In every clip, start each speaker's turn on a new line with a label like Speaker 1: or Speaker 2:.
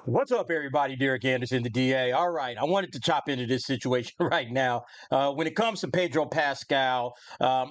Speaker 1: What's up, everybody? Derek Anderson, the DA. All right, I wanted to chop into this situation right now. When it comes to Pedro Pascal,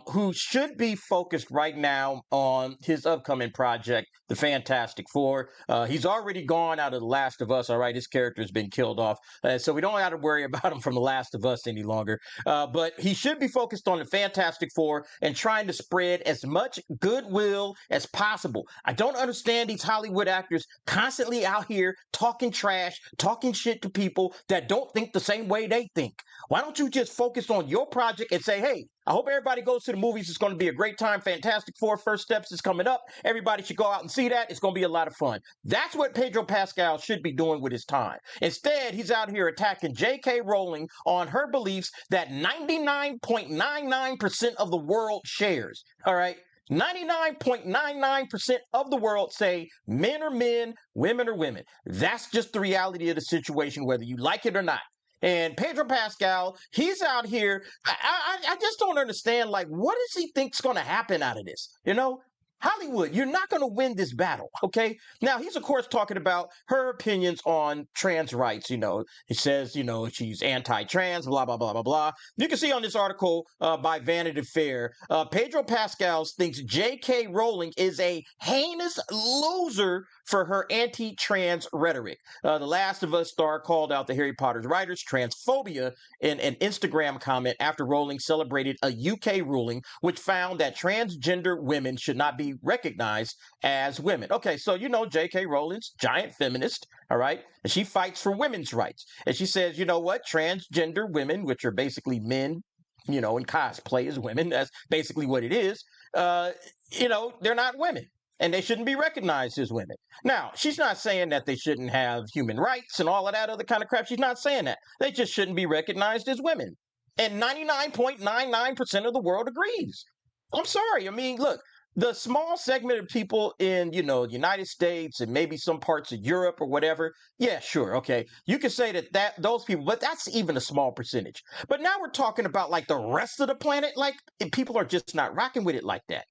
Speaker 1: who should be focused right now on his upcoming project, The Fantastic Four. He's already gone out of The Last of Us. All right, his character has been killed off, so we don't have to worry about him from The Last of Us any longer. But he should be focused on The Fantastic Four and trying to spread as much goodwill as possible. I don't understand these Hollywood actors constantly out here talking trash, talking shit to people that don't think the same way they think. Why don't you just focus on your project and say, hey, I hope everybody goes to the movies. It's going to be a great time. Fantastic Four First Steps is coming up. Everybody should go out and see that. It's going to be a lot of fun. That's what Pedro Pascal should be doing with his time. Instead, he's out here attacking JK Rowling on her beliefs that 99.99% of the world shares. All right. 99.99% of the world say men are men, women are women. That's just the reality of the situation, whether you like it or not. And Pedro Pascal, he's out here. I just don't understand, like, what does he think's going to happen out of this? You know, Hollywood, you're not going to win this battle, okay? Now, he's, of course, talking about her opinions on trans rights. You know, he says, you know, she's anti-trans, blah, blah, blah, blah, blah. You can see on this article by Vanity Fair, Pedro Pascal thinks J.K. Rowling is a heinous loser for her anti-trans rhetoric. The Last of Us star called out the Harry Potter's writers' transphobia in an Instagram comment after Rowling celebrated a UK ruling which found that transgender women should not be recognized as women. Okay, so you know J.K. Rowling's giant feminist, all right? And she fights for women's rights. And she says, you know what? Transgender women, which are basically men, you know, in cosplay as women, that's basically what it is, you know, they're not women. And they shouldn't be recognized as women. Now, she's not saying that they shouldn't have human rights and all of that other kind of crap. She's not saying that. They just shouldn't be recognized as women. And 99.99% of the world agrees. I'm sorry. I mean, look, the small segment of people in, you know, the United States and maybe some parts of Europe or whatever, yeah, sure, okay. You can say that those people, but that's even a small percentage. But now we're talking about like the rest of the planet, like people are just not rocking with it like that,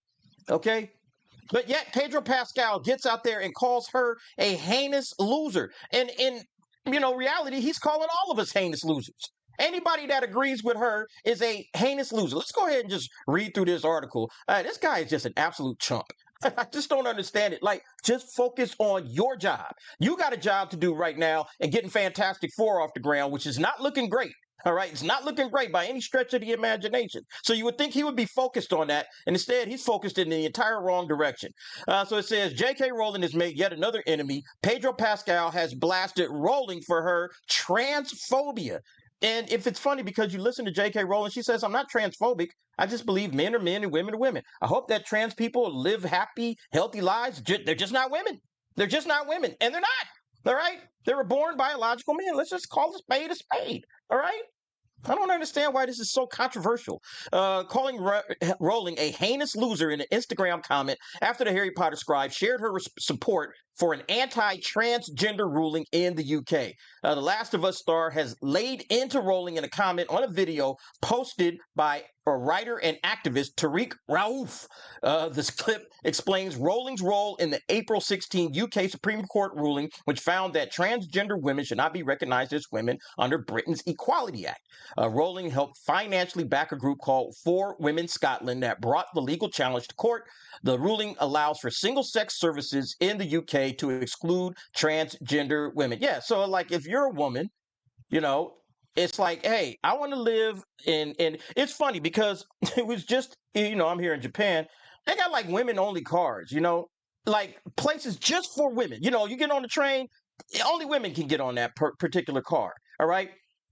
Speaker 1: okay? But yet Pedro Pascal gets out there and calls her a heinous loser. And in, you know, reality, he's calling all of us heinous losers. Anybody that agrees with her is a heinous loser. Let's go ahead and just read through this article. This guy is just an absolute chump. I just don't understand it. Like, just focus on your job. You got a job to do right now and getting Fantastic Four off the ground, which is not looking great. All right. It's not looking great by any stretch of the imagination. So you would think he would be focused on that. And instead, he's focused in the entire wrong direction. So it says J.K. Rowling has made yet another enemy. Pedro Pascal has blasted Rowling for her transphobia. And if it's funny because you listen to J.K. Rowling, she says, I'm not transphobic. I just believe men are men and women are women. I hope that trans people live happy, healthy lives. They're just not women. They're just not women. And they're not. All right. They were born biological men. Let's just call a spade a spade. All right. I don't understand why this is so controversial. Calling Rowling a heinous loser in an Instagram comment after the Harry Potter scribe shared her support for an anti-transgender ruling in the UK. The Last of Us star has laid into Rowling in a comment on a video posted by a writer and activist Tariq Raouf. This clip explains Rowling's role in the April 16 UK Supreme Court ruling, which found that transgender women should not be recognized as women under Britain's Equality Act. Rowling helped financially back a group called For Women Scotland that brought the legal challenge to court. The ruling allows for single-sex services in the UK to exclude transgender women. Yeah, so like if you're a woman, you know, it's like, hey, I want to live in it's funny because it was just, you know, I'm here in Japan. They got like women-only cars, you know, like places just for women. You know, you get on the train, only women can get on that particular car, all right?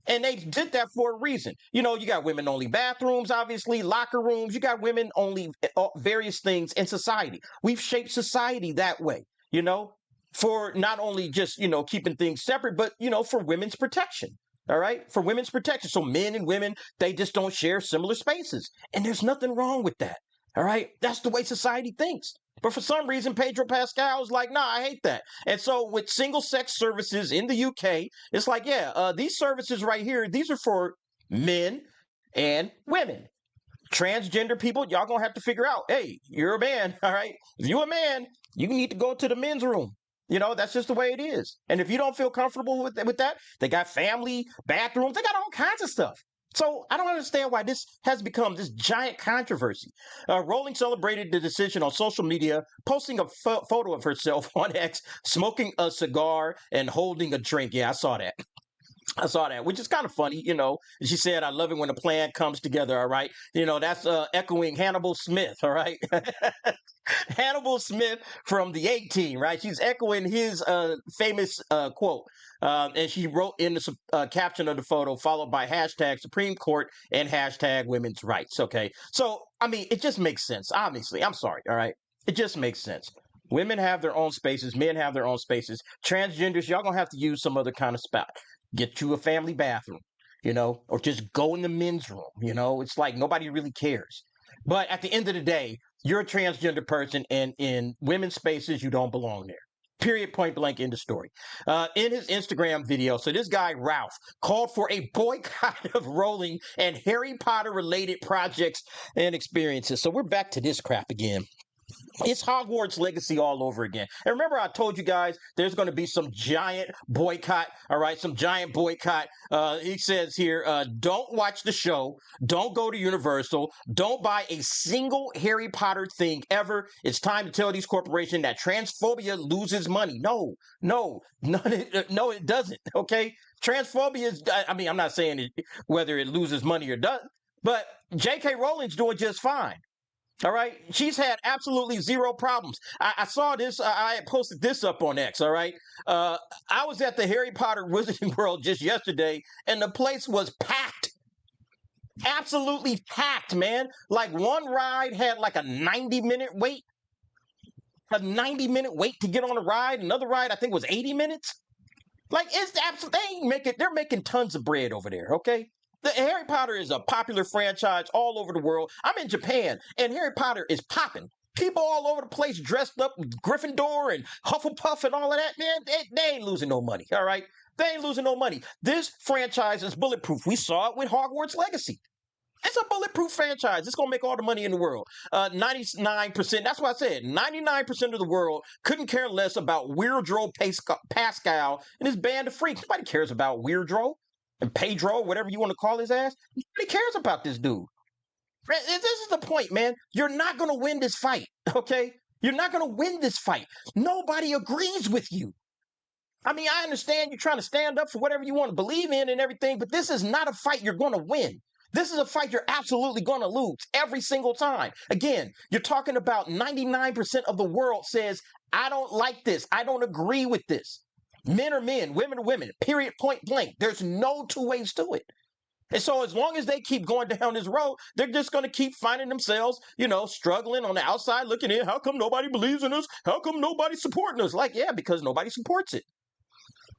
Speaker 1: And they did that for a reason. You know, you got women only bathrooms, obviously, locker rooms. You got women only various things in society. We've shaped society that way, you know, for not only just, you know, keeping things separate, but, you know, for women's protection. All right. For women's protection. So men and women, they just don't share similar spaces. And there's nothing wrong with that. All right. That's the way society thinks. But for some reason, Pedro Pascal is like, nah, I hate that. And so with single sex services in the UK, it's like, yeah, these services right here, these are for men and women. Transgender people, y'all gonna have to figure out, hey, you're a man, all right? If you're a man, you need to go to the men's room. That's just the way it is. And if you don't feel comfortable with that, they got family bathrooms, they got all kinds of stuff. So I don't understand why this has become this giant controversy. Rowling celebrated the decision on social media, posting a photo of herself on X, smoking a cigar and holding a drink. Yeah, I saw that. I saw that, which is kind of funny, She said, "I love it when a plan comes together." All right, that's echoing Hannibal Smith. All right, Hannibal Smith from the 18, right? She's echoing his famous quote, and she wrote in the caption of the photo, followed by hashtag Supreme Court and hashtag women's rights. Okay, so I mean, it just makes sense. Obviously, I'm sorry. All right, it just makes sense. Women have their own spaces. Men have their own spaces. Transgenders, y'all gonna have to use some other kind of spot. Get you a family bathroom, or just go in the men's room. It's like nobody really cares. But at the end of the day, you're a transgender person, and in women's spaces, you don't belong there. Period, point blank, end of story. In his Instagram video, so this guy, Ralph, called for a boycott of Rowling and Harry Potter related projects and experiences. So we're back to this crap again. It's Hogwarts Legacy all over again. And remember, I told you guys there's going to be some giant boycott. All right, some giant boycott. He says here, don't watch the show. Don't go to Universal. Don't buy a single Harry Potter thing ever. It's time to tell these corporations that transphobia loses money. No, it doesn't. Okay, transphobia is. I mean, I'm not saying whether it loses money or doesn't, but J.K. Rowling's doing just fine. All right. She's had absolutely zero problems. I saw this. I posted this up on X. All right. I was at the Harry Potter Wizarding World just yesterday, and the place was packed. Absolutely packed, man. Like one ride had like a 90-minute wait. A 90-minute wait to get on a ride. Another ride, I think, was 80 minutes. Like, it's absolutely, they're making tons of bread over there. Okay. The Harry Potter is a popular franchise all over the world. I'm in Japan, and Harry Potter is popping. People all over the place dressed up with Gryffindor and Hufflepuff and all of that, man. They ain't losing no money, all right? They ain't losing no money. This franchise is bulletproof. We saw it with Hogwarts Legacy. It's a bulletproof franchise. It's going to make all the money in the world. 99%, that's what I said, 99% of the world couldn't care less about Weirdro Pascal and his band of freaks. Nobody cares about Weirdro and Pedro, whatever you want to call his ass. Nobody cares about this dude. This is the point, man. You're not going to win this fight, okay? You're not going to win this fight. Nobody agrees with you. I mean, I understand you're trying to stand up for whatever you want to believe in and everything, but this is not a fight you're going to win. This is a fight you're absolutely going to lose every single time. Again, you're talking about 99% of the world says, I don't like this. I don't agree with this. Men are men, women are women, period, point blank. There's no two ways to it. And so as long as they keep going down this road, they're just going to keep finding themselves, struggling on the outside looking in. How come nobody believes in us? How come nobody's supporting us? Like, yeah, because nobody supports it.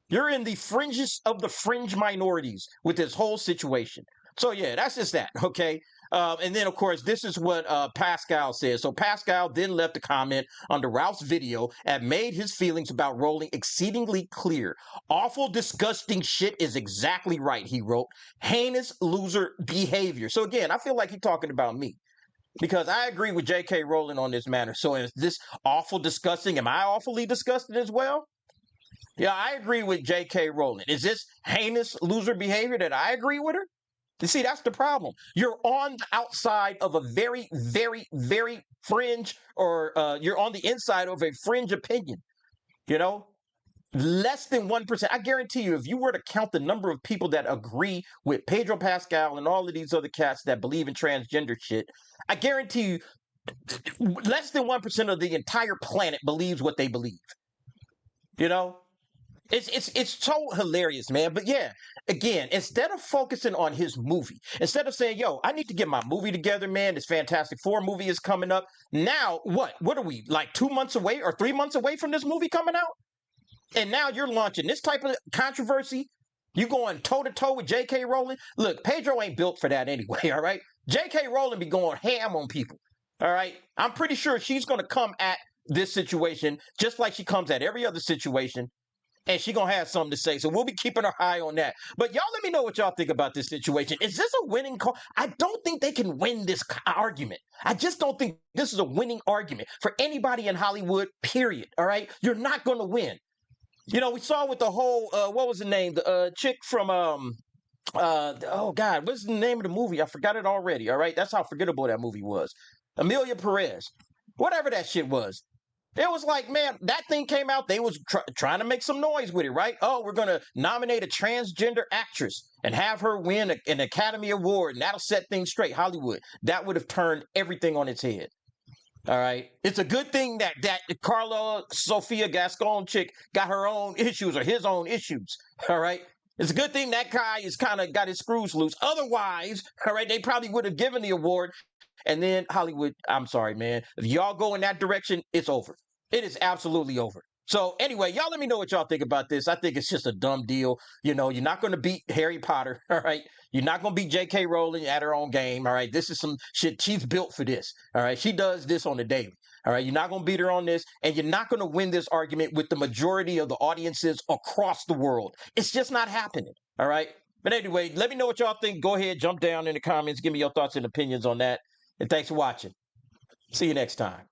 Speaker 1: You're in the fringes of the fringe minorities with this whole situation. So, yeah, that's just that, okay? And then, of course, this is what Pascal says. So Pascal then left a comment under Ralph's video and made his feelings about Rowling exceedingly clear. Awful, disgusting shit is exactly right, he wrote. Heinous loser behavior. So, again, I feel like he's talking about me. Because I agree with JK Rowling on this matter. So is this awful, disgusting? Am I awfully disgusted as well? Yeah, I agree with JK Rowling. Is this heinous loser behavior that I agree with her? You see, that's the problem. You're on the outside of a very, very, very fringe, or you're on the inside of a fringe opinion. Less than 1%. I guarantee you, if you were to count the number of people that agree with Pedro Pascal and all of these other cats that believe in transgender shit, I guarantee you, less than 1% of the entire planet believes what they believe. It's so hilarious, man. But yeah, again, instead of focusing on his movie, instead of saying, yo, I need to get my movie together, man, this Fantastic Four movie is coming up. Now, what are we, like 2 months away or 3 months away from this movie coming out? And now you're launching this type of controversy. You going toe-to-toe with J.K. Rowling? Look, Pedro ain't built for that anyway, all right? J.K. Rowling be going ham on people, all right? I'm pretty sure she's going to come at this situation just like she comes at every other situation. and she gonna have something to say. So we'll be keeping our eye on that. But y'all, let me know what y'all think about this situation. Is this a winning call? I don't think they can win this argument. I just don't think this is a winning argument for anybody in Hollywood. Period. All right, you're not gonna win. You know, we saw with the whole what was the name? The chick from oh God, what's the name of the movie? I forgot it already. All right, that's how forgettable that movie was. Amelia Perez, whatever that shit was. It was like, man, that thing came out. They was trying to make some noise with it, right? Oh, we're gonna nominate a transgender actress and have her win an Academy Award, and that'll set things straight. Hollywood, that would have turned everything on its head. All right, it's a good thing that Carla Sofia Gascon chick got her own issues or his own issues. All right. It's a good thing that guy is kind of got his screws loose. Otherwise, all right, they probably would have given the award. And then Hollywood, I'm sorry, man. If y'all go in that direction, it's over. It is absolutely over. So anyway, y'all let me know what y'all think about this. I think it's just a dumb deal. You know, you're not going to beat Harry Potter, all right? You're not going to beat JK Rowling at her own game, all right? This is some shit. She's built for this, all right? She does this on the daily, all right? You're not going to beat her on this, and you're not going to win this argument with the majority of the audiences across the world. It's just not happening, all right? But anyway, let me know what y'all think. Go ahead, jump down in the comments. Give me your thoughts and opinions on that. And thanks for watching. See you next time.